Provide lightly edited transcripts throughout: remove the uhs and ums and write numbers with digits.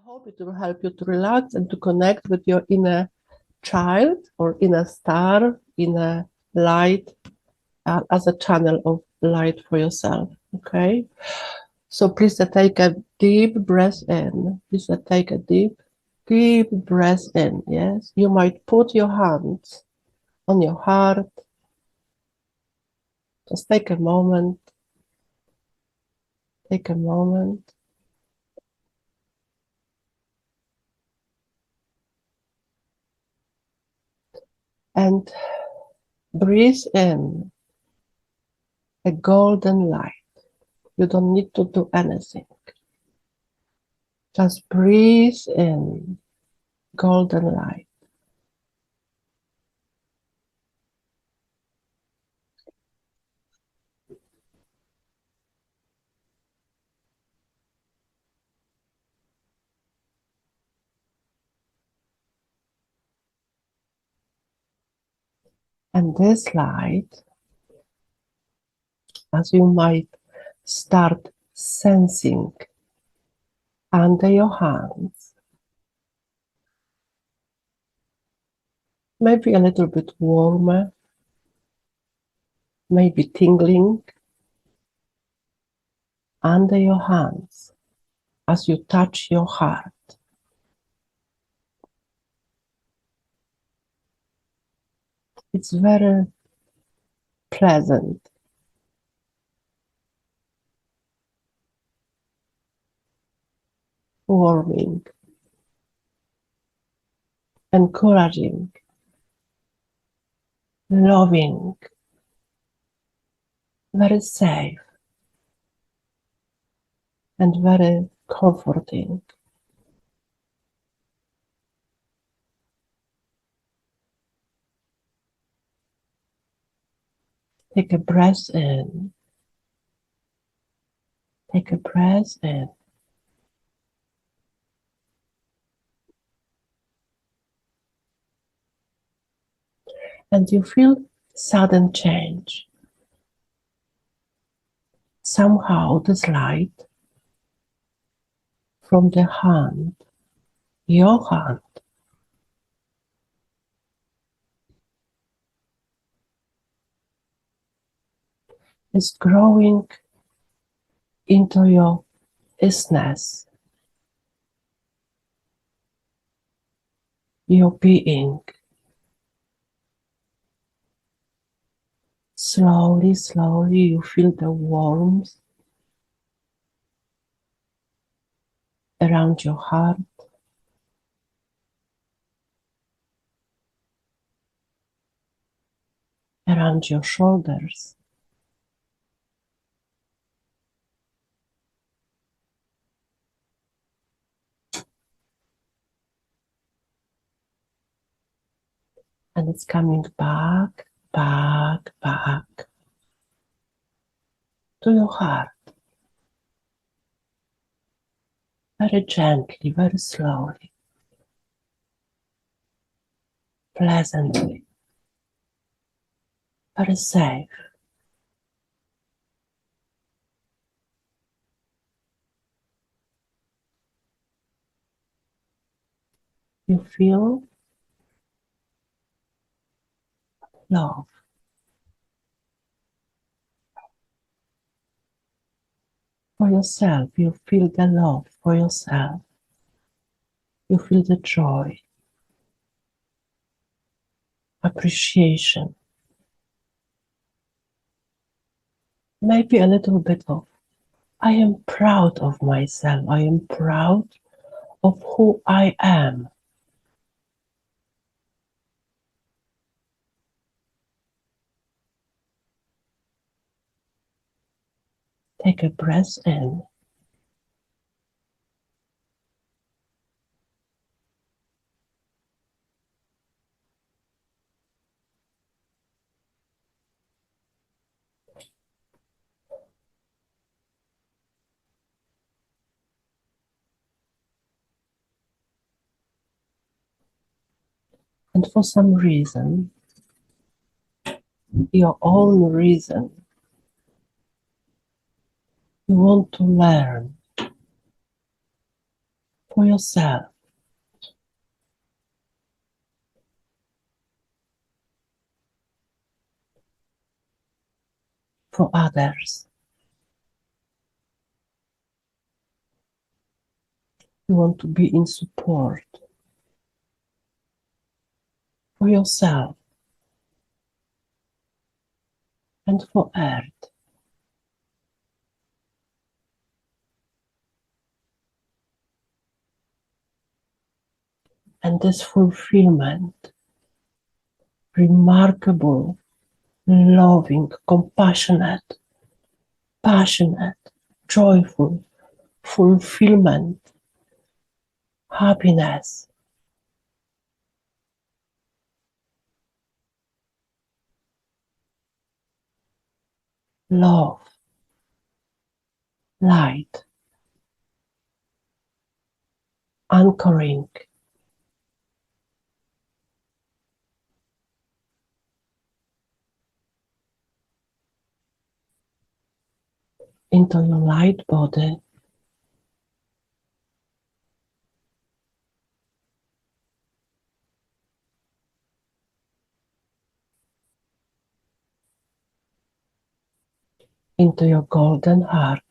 hope it will help you to relax and to connect with your inner child or inner star, inner light, as a channel of light for yourself. Okay, so please take a deep breath in. Please take a deep breath in. Yes, you might put your hands on your heart. Just take a moment. Take a moment. And breathe in a golden light. You don't need to do anything. Just breathe in golden light. And this light, as you might start sensing under your hands, maybe a little bit warmer, maybe tingling under your hands as you touch your heart. It's very pleasant. Warming, encouraging, loving, very safe, and very comforting. Take a breath in. Take a breath in. And you feel sudden change. Somehow this light from the hand, your hand, is growing into your isness, your being. Slowly, slowly you feel the warmth around your heart, around your shoulders. And it's coming back, back, back to your heart. Very gently, very slowly, pleasantly, very safe. You feel love. For yourself, you feel the love for yourself. You feel the joy, appreciation, maybe a little bit of, I am proud of myself. I am proud of who I am. Take a breath in. And for some reason, your own reason, you want to learn for yourself, for others. You want to be in support for yourself and for Earth. And this fulfillment, remarkable, loving, compassionate, passionate, joyful, fulfillment, happiness, love, light, anchoring into your light body, into your golden heart,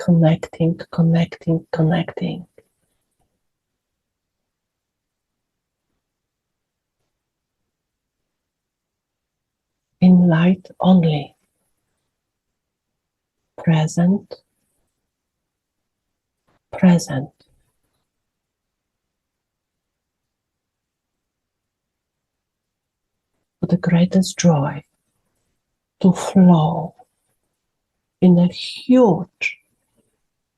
connecting, connecting, connecting. In light only, present, present, with the greatest joy to flow in a huge,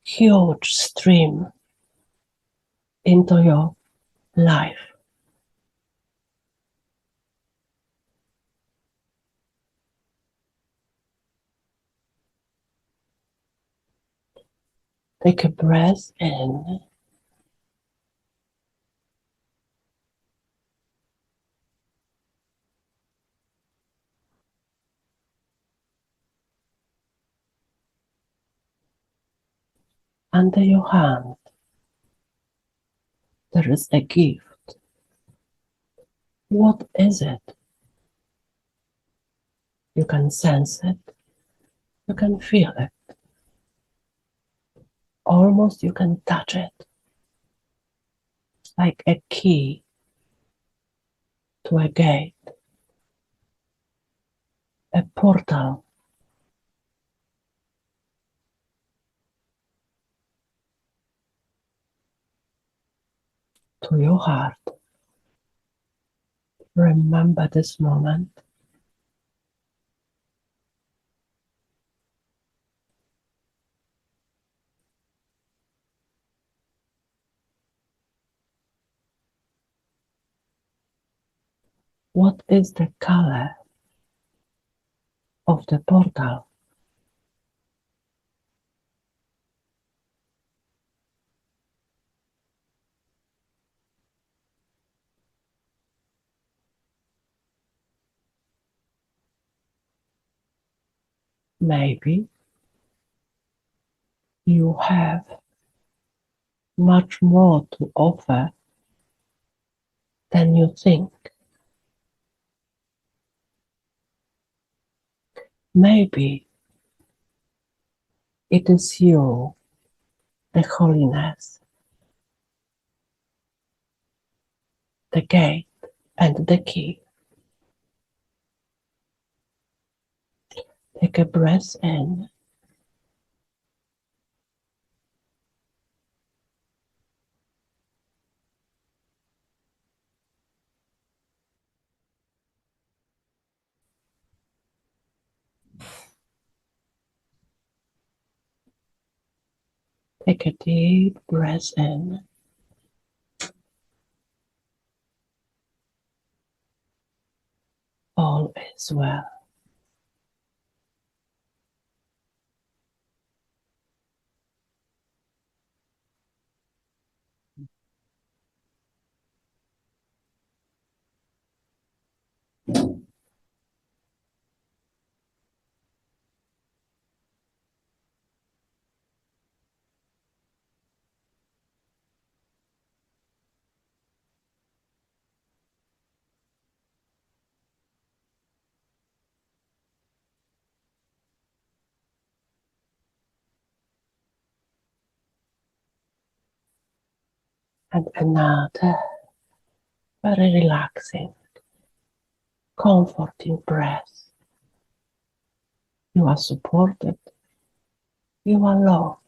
huge stream into your life. Take a breath in under your hand. There is a gift. What is it? You can sense it. You can feel it. Almost you can touch it. It's like a key to a gate, a portal to your heart. Remember this moment. What is the color of the portal? Maybe you have much more to offer than you think. Maybe it is you, the holiness, the gate, and the key. Take a breath in. Take a deep breath in. All is well. And another very relaxing, comforting breath. You are supported. You are loved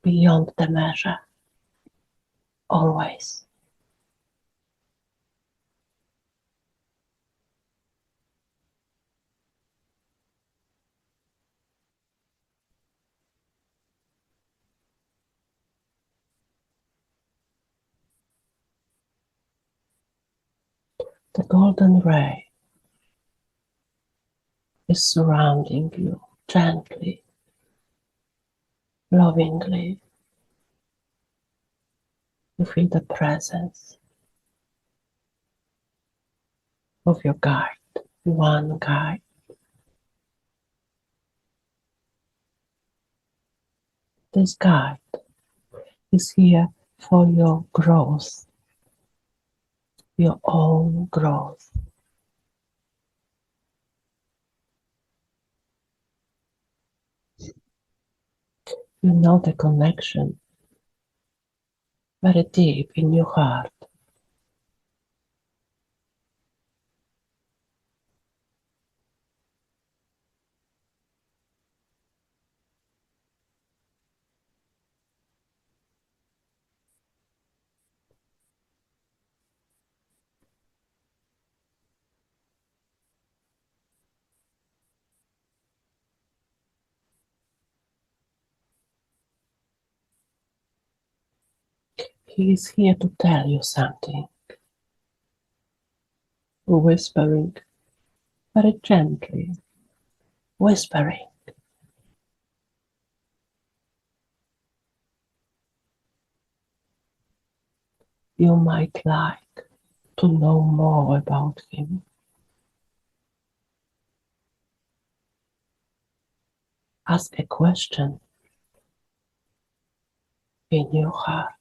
beyond the measure. Always. The golden ray is surrounding you gently, lovingly. You feel the presence of your guide, one guide. This guide is here for your growth, your own growth. You know the connection very deep in your heart. He is here to tell you something, whispering very gently, whispering. You might like to know more about him. Ask a question in your heart.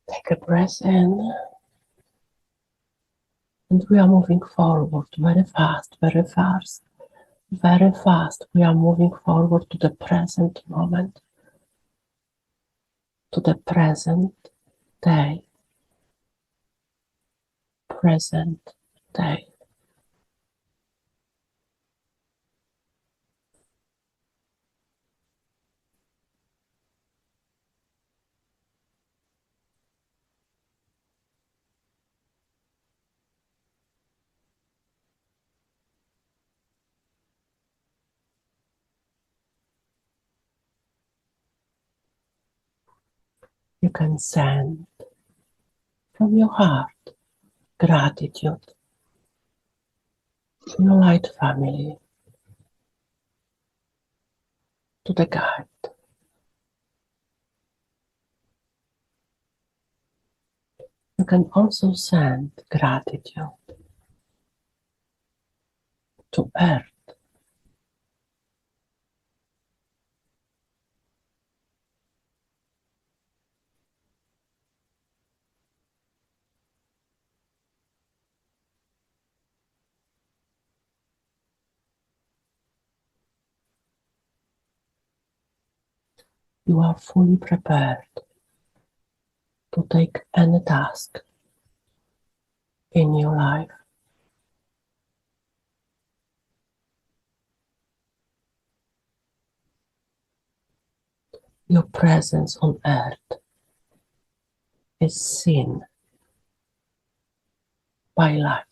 Take a breath in, and we are moving forward very fast, very fast, very fast. We are moving forward to the present moment, to the present day, present day. You can send from your heart gratitude to your light family, to the guide. You can also send gratitude to Earth. You are fully prepared to take any task in your life. Your presence on Earth is seen by light.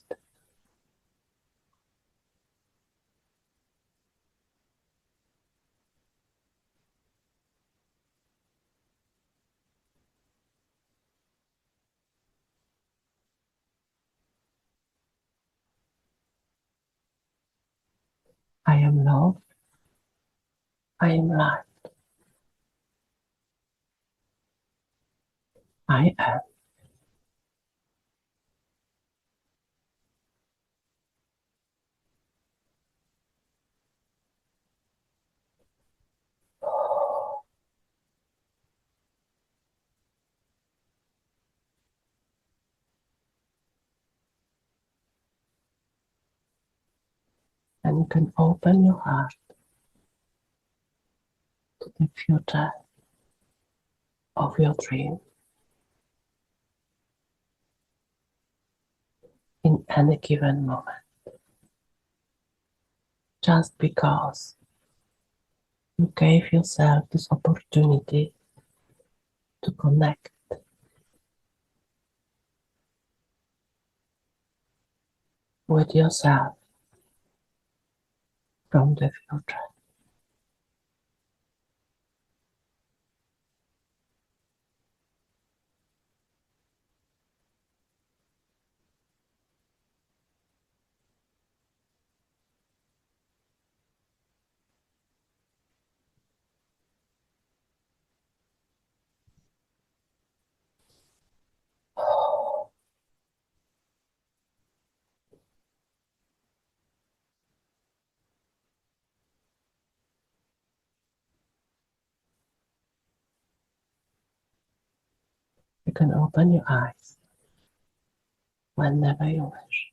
I am love. I am light. I am. And you can open your heart to the future of your dream in any given moment. Just because you gave yourself this opportunity to connect with yourself from the future. You can open your eyes whenever you wish.